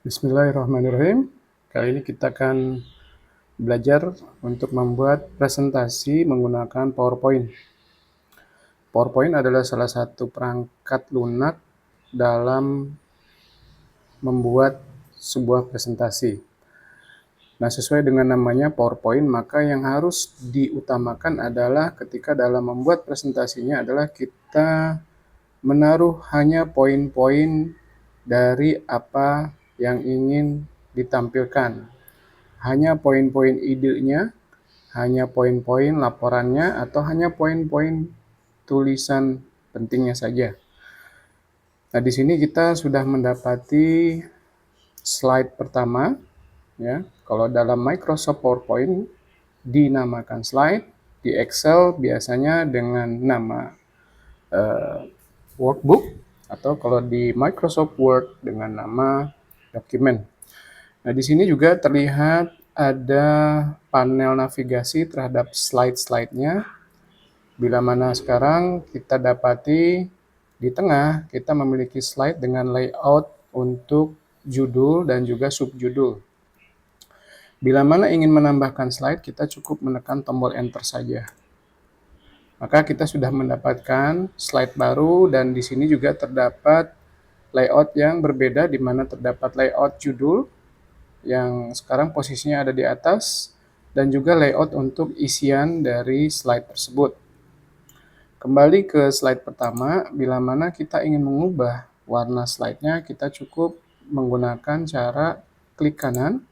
Bismillahirrahmanirrahim. Kali ini kita akan belajar untuk membuat presentasi menggunakan PowerPoint. PowerPoint adalah salah satu perangkat lunak dalam membuat sebuah presentasi. Nah, sesuai dengan namanya PowerPoint, maka yang harus diutamakan adalah ketika dalam membuat presentasinya adalah kita menaruh hanya poin-poin dari apa yang ingin ditampilkan. Hanya poin-poin idenya, hanya poin-poin laporannya, atau hanya poin-poin tulisan pentingnya saja. Nah, di sini kita sudah mendapati slide pertama, ya. Kalau dalam Microsoft PowerPoint dinamakan slide, di Excel biasanya dengan nama workbook, atau kalau di Microsoft Word dengan nama dokumen. Nah, di sini juga terlihat ada panel navigasi terhadap slide-slide-nya. Bila mana sekarang kita dapati di tengah kita memiliki slide dengan layout untuk judul dan juga subjudul. Bila mana ingin menambahkan slide, kita cukup menekan tombol enter saja. Maka kita sudah mendapatkan slide baru, dan di sini juga terdapat layout yang berbeda, di mana terdapat layout judul yang sekarang posisinya ada di atas, dan juga layout untuk isian dari slide tersebut. Kembali ke slide pertama, bila mana kita ingin mengubah warna slide-nya, kita cukup menggunakan cara klik kanan,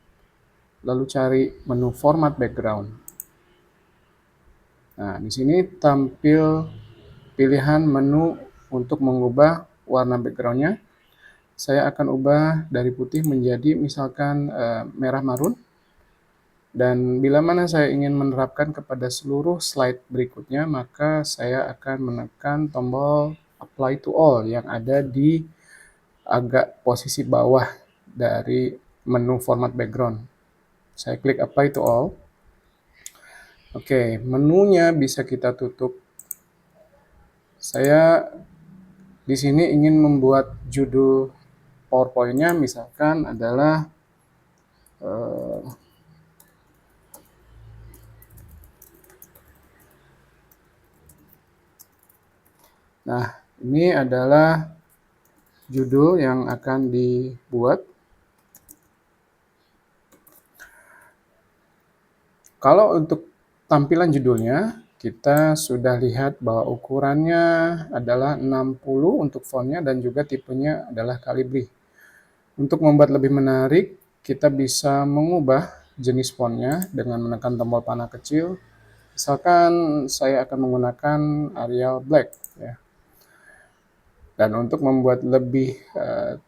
lalu cari menu format background. Nah, di sini tampil pilihan menu untuk mengubah warna background-nya. Saya akan ubah dari putih menjadi misalkan merah marun. Dan bila mana saya ingin menerapkan kepada seluruh slide berikutnya, maka saya akan menekan tombol apply to all yang ada di agak posisi bawah dari menu format background. Saya klik apply to all. Oke, menunya bisa kita tutup. Saya di sini ingin membuat judul PowerPoint-nya misalkan adalah nah, ini adalah judul yang akan dibuat. Kalau untuk tampilan judulnya, kita sudah lihat bahwa ukurannya adalah 60 untuk fontnya dan juga tipenya adalah Calibri. Untuk membuat lebih menarik, kita bisa mengubah jenis fontnya dengan menekan tombol panah kecil. Misalkan saya akan menggunakan Arial Black, ya. Dan untuk membuat lebih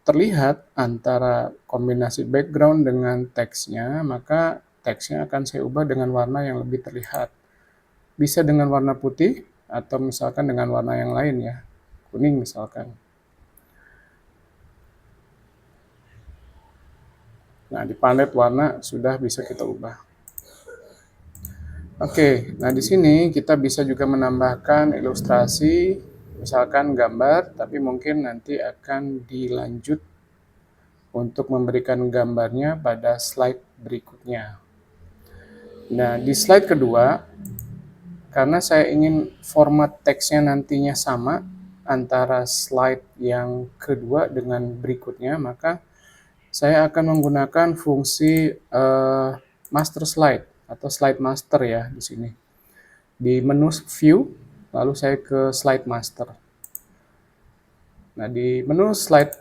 terlihat antara kombinasi background dengan teksnya, maka teksnya akan saya ubah dengan warna yang lebih terlihat. Bisa dengan warna putih, atau misalkan dengan warna yang lain, ya, kuning misalkan. Nah, di palet warna sudah bisa kita ubah. Oke, nah di sini kita bisa juga menambahkan ilustrasi, misalkan gambar, tapi mungkin nanti akan dilanjut untuk memberikan gambarnya pada slide berikutnya. Nah, di slide kedua, karena saya ingin format teksnya nantinya sama antara slide yang kedua dengan berikutnya, maka saya akan menggunakan fungsi master slide atau slide master, ya, di sini. Di menu view, lalu saya ke slide master. Nah, di menu slide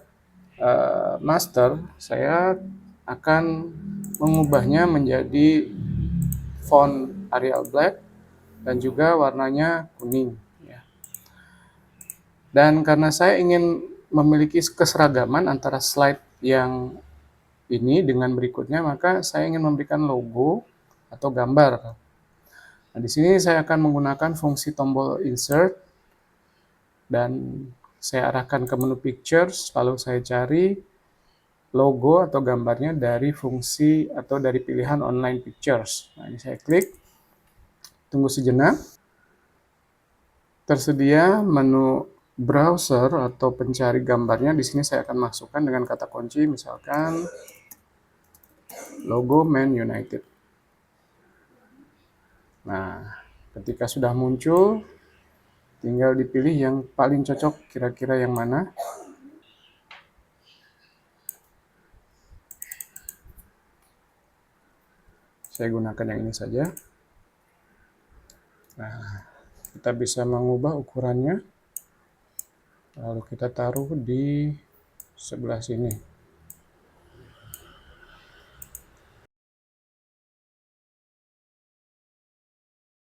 master, saya akan mengubahnya menjadi font Arial Black dan juga warnanya kuning, ya. Dan karena saya ingin memiliki keseragaman antara slide yang ini dengan berikutnya, maka saya ingin memberikan logo atau gambar. Nah, di sini saya akan menggunakan fungsi tombol insert dan saya arahkan ke menu pictures, lalu saya cari logo atau gambarnya dari fungsi atau dari pilihan online pictures. Nah, ini saya klik, tunggu sejenak. Tersedia menu browser atau pencari gambarnya. Di sini saya akan masukkan dengan kata kunci, misalkan logo Man United. Nah, ketika sudah muncul, tinggal dipilih yang paling cocok, kira-kira yang mana. Saya gunakan yang ini saja. Nah, kita bisa mengubah ukurannya. Lalu kita taruh di sebelah sini.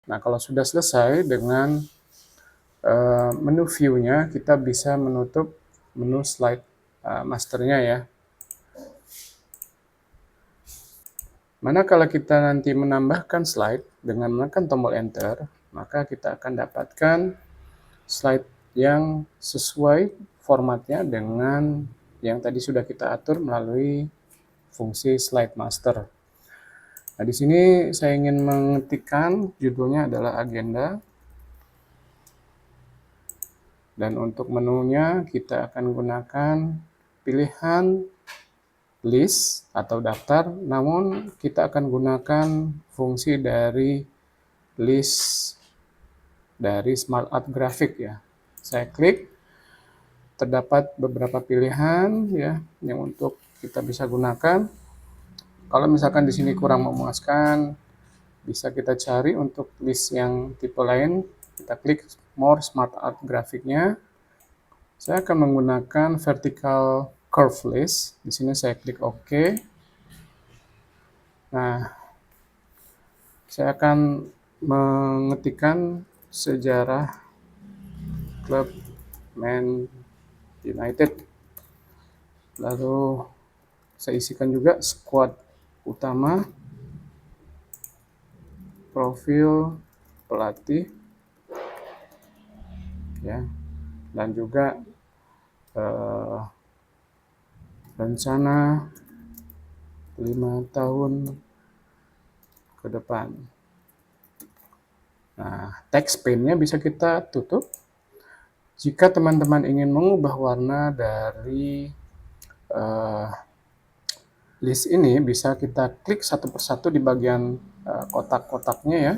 Nah, kalau sudah selesai dengan menu view-nya, kita bisa menutup menu slide masternya ya. Manakala kita nanti menambahkan slide dengan menekan tombol enter, maka kita akan dapatkan slide yang sesuai formatnya dengan yang tadi sudah kita atur melalui fungsi slide master. Nah, di sini saya ingin mengetikkan judulnya adalah agenda. Dan untuk menunya kita akan gunakan pilihan list atau daftar, namun kita akan gunakan fungsi dari list dari Smart Art Graphic ya. Saya klik, terdapat beberapa pilihan ya yang untuk kita bisa gunakan. Kalau misalkan di sini kurang memuaskan, bisa kita cari untuk list yang tipe lain. Kita klik More Smart Art Graphic-nya. Saya akan menggunakan vertical curve list. Di sini saya klik OK. Nah, saya akan mengetikkan sejarah klub Man United. Lalu saya isikan juga squad utama, profil pelatih, ya, dan juga rencana 5 tahun ke depan. Nah, text pane-nya bisa kita tutup. Jika teman-teman ingin mengubah warna dari list ini, bisa kita klik satu persatu di bagian kotak-kotaknya ya.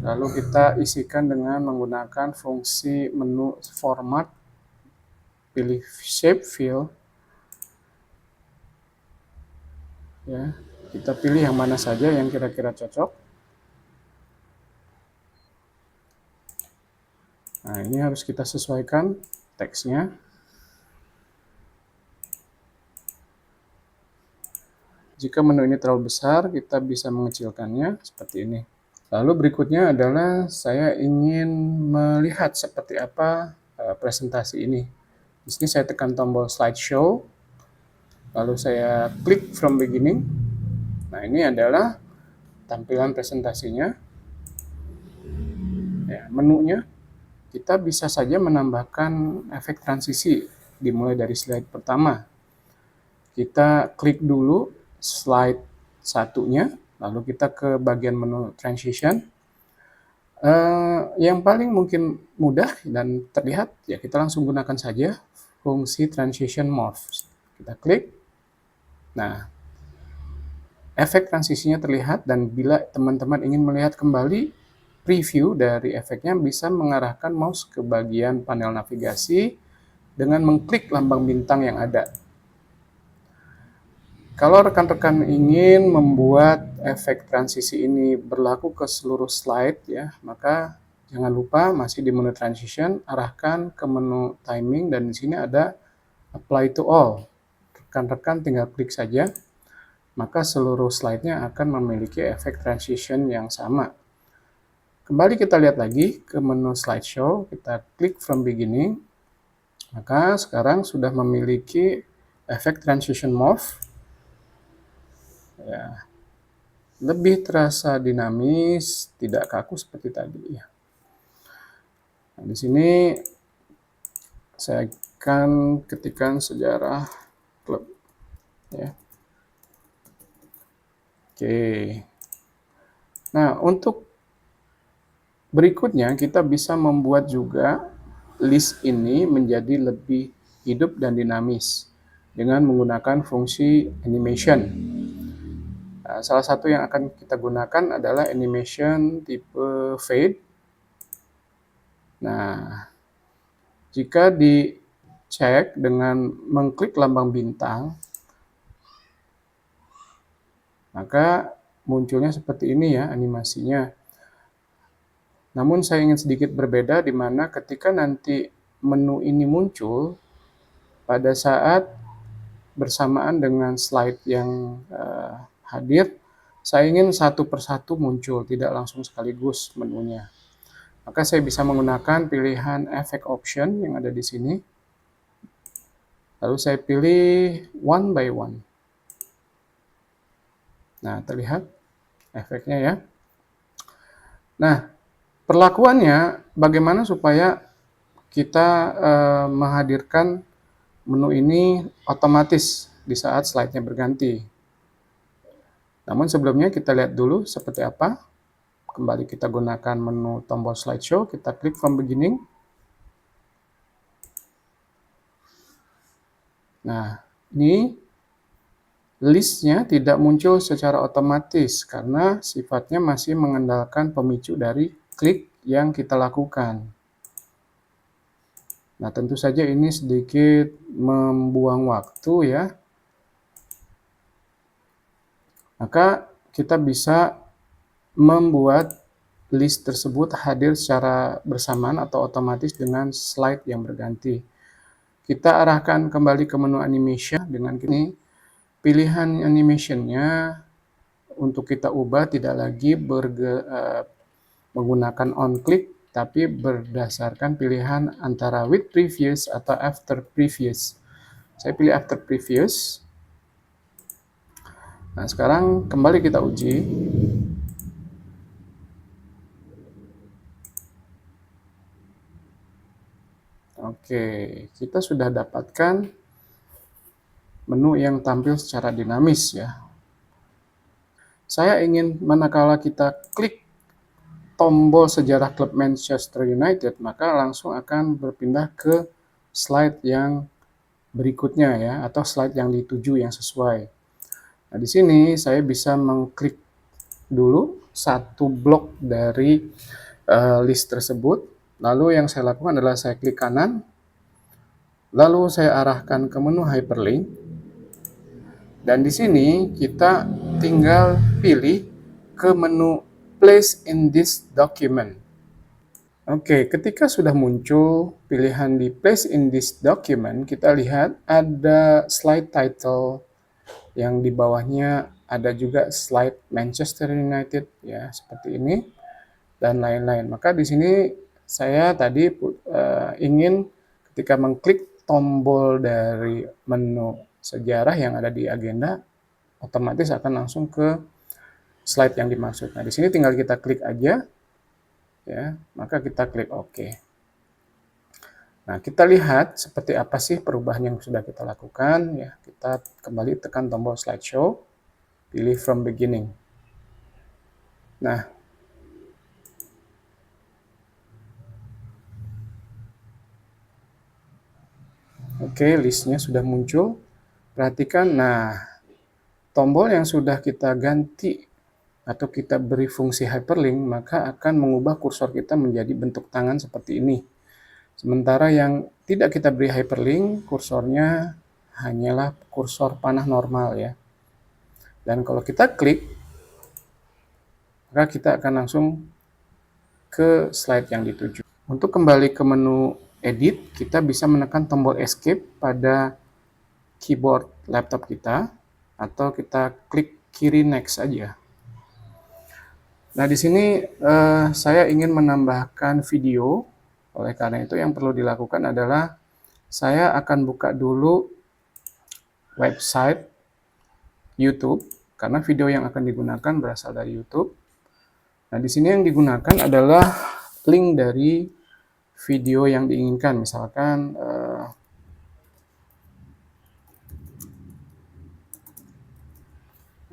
Lalu kita isikan dengan menggunakan fungsi menu format, pilih shape fill. Ya, kita pilih yang mana saja yang kira-kira cocok. Nah, ini harus kita sesuaikan teksnya. Jika menu ini terlalu besar, kita bisa mengecilkannya seperti ini. Lalu berikutnya adalah saya ingin melihat seperti apa presentasi ini. Di sini saya tekan tombol slideshow, lalu saya klik from beginning. Nah, ini adalah tampilan presentasinya. Ya, menunya kita bisa saja menambahkan efek transisi dimulai dari slide pertama. Kita klik dulu slide satunya, lalu kita ke bagian menu transition. Yang paling mungkin mudah dan terlihat, ya kita langsung gunakan saja fungsi transition morph. Kita klik. Nah, efek transisinya terlihat, dan bila teman-teman ingin melihat kembali preview dari efeknya, bisa mengarahkan mouse ke bagian panel navigasi dengan mengklik lambang bintang yang ada. Kalau rekan-rekan ingin membuat efek transisi ini berlaku ke seluruh slide ya, maka jangan lupa masih di menu transition, arahkan ke menu timing, dan di sini ada apply to all. Rekan-rekan tinggal klik saja, maka seluruh slide-nya akan memiliki efek transition yang sama. Kembali kita lihat lagi ke menu slideshow, kita klik from beginning, maka sekarang sudah memiliki efek transition morph. Ya, lebih terasa dinamis, tidak kaku seperti tadi ya. Nah, di sini saya akan ketikkan sejarah klub ya. Oke. Nah, untuk berikutnya kita bisa membuat juga list ini menjadi lebih hidup dan dinamis dengan menggunakan fungsi animation. Salah satu yang akan kita gunakan adalah animation tipe fade. Nah, jika dicek dengan mengklik lambang bintang, maka munculnya seperti ini ya animasinya. Namun saya ingin sedikit berbeda di mana ketika nanti menu ini muncul pada saat bersamaan dengan slide yang hadir, saya ingin satu persatu muncul, tidak langsung sekaligus menunya. Maka saya bisa menggunakan pilihan Effect Option yang ada di sini. Lalu saya pilih one by one. Nah, terlihat efeknya ya. Nah, perlakuannya bagaimana supaya kita menghadirkan menu ini otomatis di saat slide-nya berganti. Namun sebelumnya kita lihat dulu seperti apa. Kembali kita gunakan menu tombol slideshow, kita klik from beginning. Nah, ini listnya tidak muncul secara otomatis karena sifatnya masih mengandalkan pemicu dari klik yang kita lakukan. Nah, tentu saja ini sedikit membuang waktu ya. Maka kita bisa membuat list tersebut hadir secara bersamaan atau otomatis dengan slide yang berganti. Kita arahkan kembali ke menu animation dengan ini. Pilihan animation-nya untuk kita ubah tidak lagi menggunakan on click, tapi berdasarkan pilihan antara with previous atau after previous. Saya pilih after previous. Nah, sekarang kembali kita uji. Oke, kita sudah dapatkan menu yang tampil secara dinamis ya. Saya ingin manakala kita klik tombol sejarah klub Manchester United, maka langsung akan berpindah ke slide yang berikutnya ya, atau slide yang dituju yang sesuai. Nah, di sini saya bisa mengklik dulu satu blok dari list tersebut. Lalu yang saya lakukan adalah saya klik kanan, lalu saya arahkan ke menu hyperlink. Dan di sini kita tinggal pilih ke menu Place in this document. Oke, ketika sudah muncul pilihan di Place in this document, kita lihat ada slide title yang di bawahnya ada juga slide Manchester United ya, seperti ini dan lain-lain. Maka di sini saya tadi ingin ketika mengklik tombol dari menu sejarah yang ada di agenda, otomatis akan langsung ke slide yang dimaksud. Nah, di sini tinggal kita klik aja, ya, maka kita klik OK. Nah, kita lihat seperti apa sih perubahan yang sudah kita lakukan. Ya, kita kembali tekan tombol slideshow, pilih from beginning. Nah, oke, listnya sudah muncul. Perhatikan, nah, tombol yang sudah kita ganti atau kita beri fungsi hyperlink, maka akan mengubah kursor kita menjadi bentuk tangan seperti ini. Sementara yang tidak kita beri hyperlink, kursornya hanyalah kursor panah normal ya. Dan kalau kita klik, maka kita akan langsung ke slide yang dituju. Untuk kembali ke menu edit, kita bisa menekan tombol escape pada keyboard laptop kita, atau kita klik kiri next saja. Nah, di sini saya ingin menambahkan video. Oleh karena itu yang perlu dilakukan adalah saya akan buka dulu website YouTube karena video yang akan digunakan berasal dari YouTube. Nah, di sini yang digunakan adalah link dari video yang diinginkan, misalkan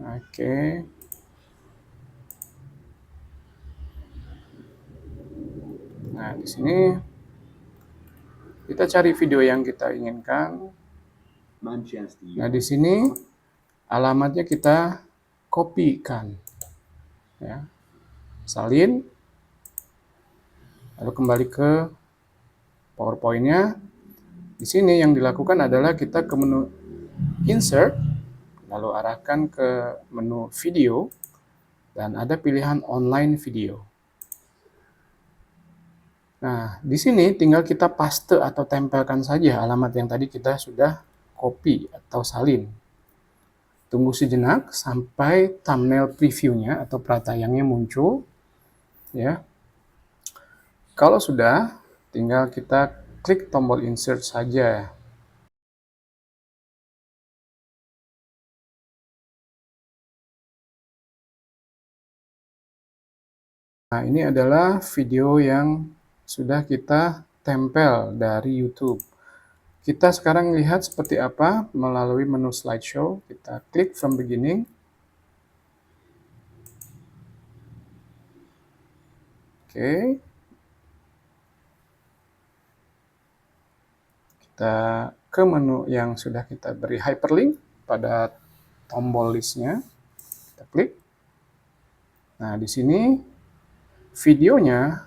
oke. Nah, di sini Kita cari video yang kita inginkan. Nah, di sini alamatnya kita kopikan. Ya. Salin. Lalu kembali ke PowerPoint-nya. Di sini yang dilakukan adalah kita ke menu Insert, lalu arahkan ke menu Video, dan ada pilihan Online Video. Nah, di sini tinggal kita paste atau tempelkan saja alamat yang tadi kita sudah copy atau salin. Tunggu sejenak sampai thumbnail previewnya atau pratayangnya muncul. Ya. Kalau sudah, tinggal kita klik tombol insert saja. Nah, ini adalah video yang sudah kita tempel dari YouTube. Kita sekarang lihat seperti apa melalui menu slideshow. Kita klik from beginning. Oke. Kita ke menu yang sudah kita beri hyperlink pada tombol listnya. Kita klik. Nah, di sini videonya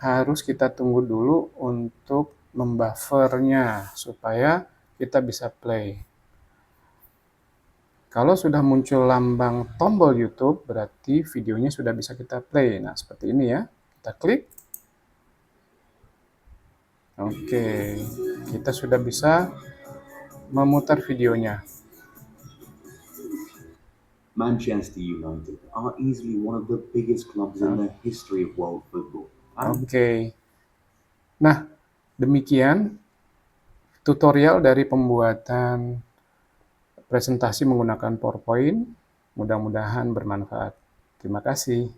harus kita tunggu dulu untuk membuffernya supaya kita bisa play. Kalau sudah muncul lambang tombol YouTube, berarti videonya sudah bisa kita play. Nah, seperti ini ya. Kita klik. Oke, kita sudah bisa memutar videonya. Manchester United are easily one of the biggest clubs in the history of world football. Oke. Nah, demikian tutorial dari pembuatan presentasi menggunakan PowerPoint. Mudah-mudahan bermanfaat. Terima kasih.